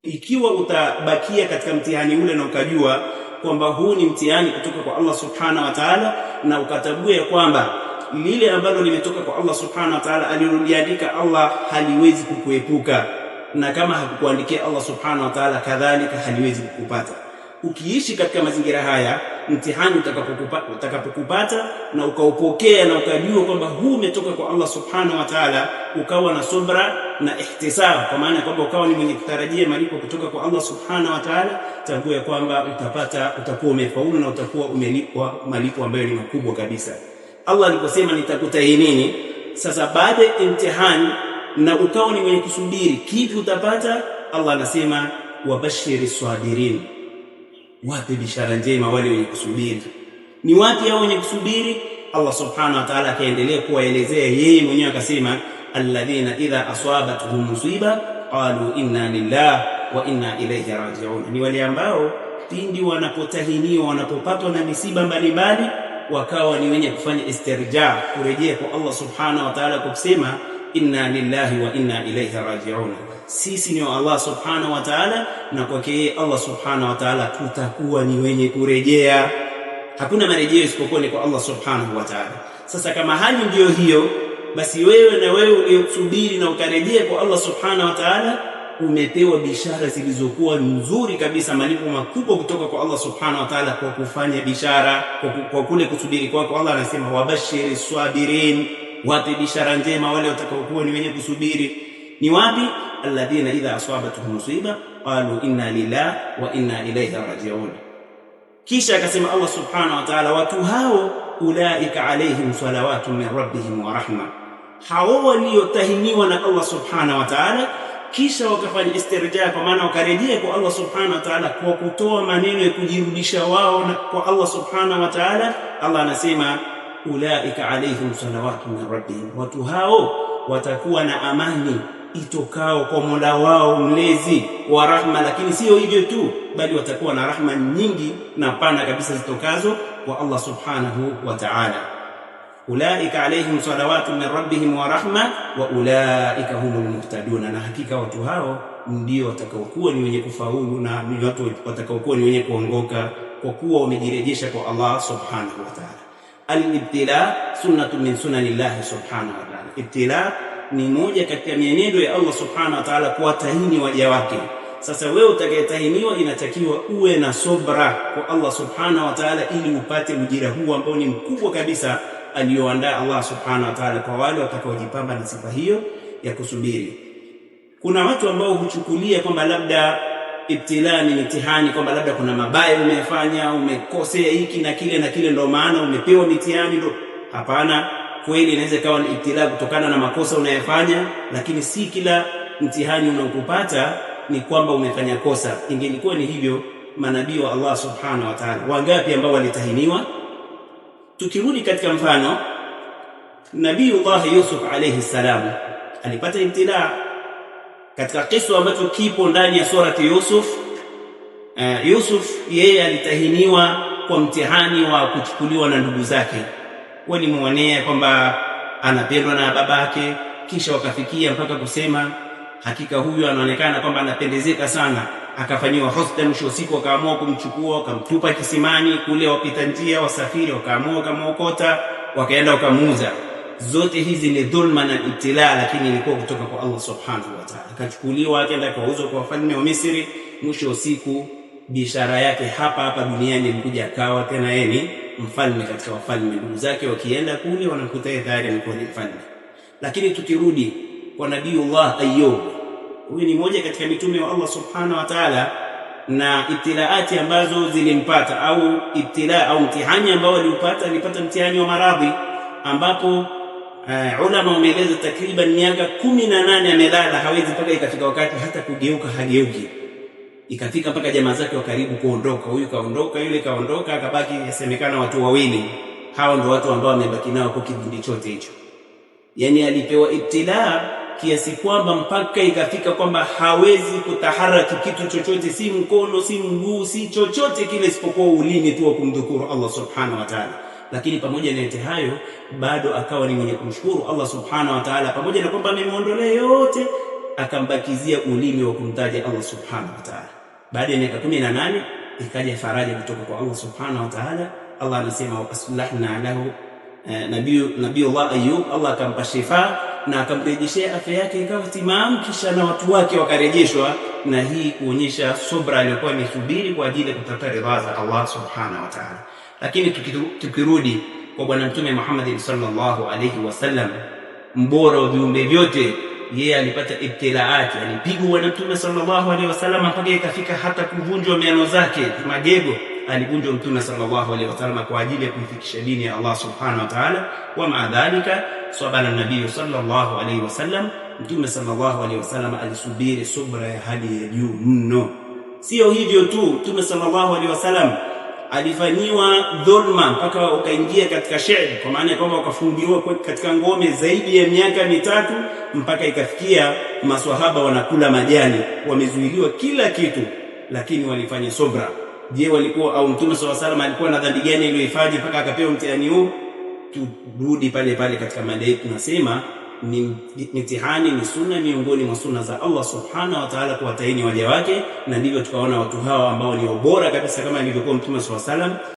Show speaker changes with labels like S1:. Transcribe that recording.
S1: Ikiwa utabakia katika mtihani ule na ukajua kwamba huu ni mtihani kutoka kwa Allah subhanahu wa ta'ala, na ukatambua kwamba lile ambalo limetoka kwa Allah subhanahu wa ta'ala aliloliandika Allah haliwezi kukuepuka, na kama hakukuandikia Allah subhanahu wa ta'ala kadhalika haliwezi kukupata. Ukiishi katika mazingira haya, mtihani utakapokupata na ukaupokea na ukajua kwamba huu umetoka kwa Allah subhanahu wa ta'ala, ukawa na subra na ihtisab, kwa maana kwamba ukawa ni mwenye kutarajia malipo kutoka kwa Allah subhanahu wa ta'ala, tambua kwamba utakuwa umefaulu na utakuwa umelipwa malipo ambayo ni makubwa kabisa. Allah aliposema nitakutahinini, sasa baada ya imtihani na ukawa ni mwenye kusubiri kipi utapata, Allah anasema wabashiri sabirin, wape bishara njema wale wenye kusubiri. Ni wapi hao wenye kusubiri? Allah subhanahu wa ta'ala akaendelea kuwaelezea yeye mwenyewe akasema, alladhina idha asabatuhum musiba qalu inna lillahi wa inna ilayhi raji'un, ni wale ambao pindi wanapotahiniwa, wanapopatwa na misiba mbalimbali, wakawa ni wenye kufanya istirja, kurejea kwa Allah subhanahu wa ta'ala kwa kusema inna lillahi wa inna ilayhi raji'un, sisi ni wa Allah subhanahu wa ta'ala na kwake Allah subhanahu wa ta'ala tutakuwa ni wenye kurejea. Hakuna marejeo isipokuwa ni kwa Allah subhanahu wa ta'ala. Sasa kama hali ndio hiyo, basi wewe na wewe uliosubiri na ukarejea kwa Allah subhanahu wa ta'ala, umepewa bishara zilizokuwa nzuri kabisa, malipo makubwa kutoka kwa Allah subhanahu wa ta'ala kwa kufanya bishara, kwa kule kusubiri kwako. Allah anasema wabashiri sabirin, wape bishara njema wale watakaokuwa ni wenye kusubiri. Ni wapi? alladhina idha asabatuhum musiba qalu inna lillahi wa inna ilayhi raji'un. Kisha akasema Allah subhanahu wa ta'ala, watu hao ulaika alaihim salawatu min rabbihim wa rahma, hao waliotahiniwa na Allah subhanahu wa ta'ala kisha wakafanya istirja, kwa maana wakarejea kwa Allah subhanahu wa ta'ala kwa kutoa maneno ya kujirudisha wao kwa Allah subhanahu wa ta'ala. Allah anasema ulaika alaihim salawatu min rabbihim, watu hao watakuwa na amani itokao kwa Mola wao mlezi wa rahma. Lakini sio hivyo tu, bali watakuwa na rahma nyingi na pana kabisa zitokazo kwa Allah subhanahu wa ta'ala. Ulaika alaihim salawatu min rabbihim wa rahma wa ulaika humul muhtadun, na hakika watu hao ndio watakaokuwa ni wenye kufaulu na ni watu watakaokuwa ni wenye kuongoka, kwa kuwa wamejirejesha kwa Allah subhanahu wa ta'ala. Al-ibtila sunnatun min sunanillahi subhanahu wa ta'ala. Ibtila ni moja katika mienendo ya Allah subhanahu wa ta'ala kuwatahini waja wake. Sasa wewe utakayetahiniwa inatakiwa uwe na sobra kwa Allah subhanahu wa ta'ala, ili upate ujira huu ambao ni mkubwa kabisa aliyoandaa Allah subhanahu wa ta'ala kwa wale watakaojipamba na sifa hiyo ya kusubiri. Kuna watu ambao huchukulia kwamba labda ibtila ni mitihani, kwamba labda kuna mabaya umefanya, umekosea hiki na kile na kile ndio maana umepewa mitihani. Ndio, hapana. Kweli inaweza kawa ni ibtila kutokana na makosa unayofanya, lakini si kila mtihani unaokupata ni kwamba umefanya kosa. Ingelikuwa ni hivyo, manabii wa Allah subhanahu wa ta'ala wangapi ambao walitahiniwa? Tukirudi katika mfano, Nabiiullah Yusuf alayhi salam alipata ibtila katika kisa ambacho kipo ndani ya surati Yusuf. Yusuf yeye alitahiniwa kwa mtihani wa kuchukuliwa na ndugu zake, walimuonea kwamba anapendwa na babake, kisha wakafikia mpaka kusema hakika huyu anaonekana kwamba anapendezeka sana. Akafanyiwa husda, mwisho siku wakaamua kumchukua wakamtupa kisimani kule, wapita njia wasafiri wakaamua kumuokota wakaenda wakamuuza. Zote hizi ni dhulma na ibtila, lakini ilikuwa kutoka kwa Allah subhanahu wa ta'ala. Akachukuliwa akaenda kuuzwa kwa wafalme wa Misri. Mwisho siku bishara yake hapa duniani ilikuja, akawa tena yeye ni mfalme katika wafalme. Ndugu zake wakienda kule wanakuta yeye tayari alikuwa ni mfalme. Lakini tukirudi kwa Nabiiullah Ayyub, huyu ni mmoja katika mitume wa Allah subhanahu wa ta'ala, na ibtilaati ambazo zilimpata au ibtila au mtihani ambao alipata mtihani wa maradhi, ambapo ulama wameeleza takriban miaka 18 amelala, hawezi mpaka ikafika wakati hata kugeuka hageuki. Ikafika mpaka jamaa zake wa karibu kuondoka, huyu kaondoka yule kaondoka, akabaki yasemekana watu wawili. Hao ndio watu ambao wamebaki nao kwa kipindi chote hicho. Yani alipewa ibtila kiasi kwamba mpaka ikafika kwamba hawezi kutaharaki kitu chochote, si mkono, si mguu, si chochote kile isipokuwa ulimi tu wa kumdhukuru Allah subhanahu wa ta'ala. Lakini pamoja na yote hayo bado akawa ni mwenye kumshukuru Allah subhanahu wa ta'ala, pamoja na kwamba amemuondolea yote, akambakizia ulimi wa kumtaja Allah subhanahu wa ta'ala. Baada ya miaka 18 ikaja faraja kutoka kwa Allah subhanahu wa ta'ala. Allah anasema wa aslahna lahu Nabiyullah Ayub, Allah akampa shifa na akamrejeshea afya yake ikawa timamu, kisha na watu wake wakarejeshwa. Na hii kuonyesha subra aliyokuwa imesubiri kwa ajili ya kutafuta ridha za Allah subhanahu wa ta'ala. Lakini tukirudi kwa bwana mtume Muhammad sallallahu alayhi wasallam, mbora wa viumbe vyote, yeye alipata ibtilaati, alipigwa bwana mtume sallallahu alayhi wasallam mpaka ikafika hata kuvunjwa meno zake, magego alivunjwa mtume sallallahu alayhi wasallam kwa ajili ya kuifikisha dini ya Allah subhanahu wa ta'ala. Wa maadhalika sabana nabii sallallahu alayhi wasallam, mtume sallallahu alayhi wasallam alisubiri subra ya hali ya juu mno. Sio hivyo tu, mtume sallallahu alayhi wasallam alifanyiwa dhulma mpaka ukaingia katika shehd, kwa maana kwamba ukafungiwa katika ngome zaidi ya miaka 3, mpaka ikafikia maswahaba wanakula majani, wamezuiliwa kila kitu, lakini walifanya subra. Je, walikuwa au mtume sallallahu alayhi wasallam alikuwa na dhambi gani aliyoifanya mpaka akapewa mtihani huu? Turudi pale pale katika mada yetu, tunasema ni mitihani, ni sunna miongoni mwa sunna za Allah subhanahu wa ta'ala kuwataini waja wake, na ndivyo tukaona watu hawa ambao ni bora kabisa kama ilivyokuwa mtume sallallahu alayhi wasallam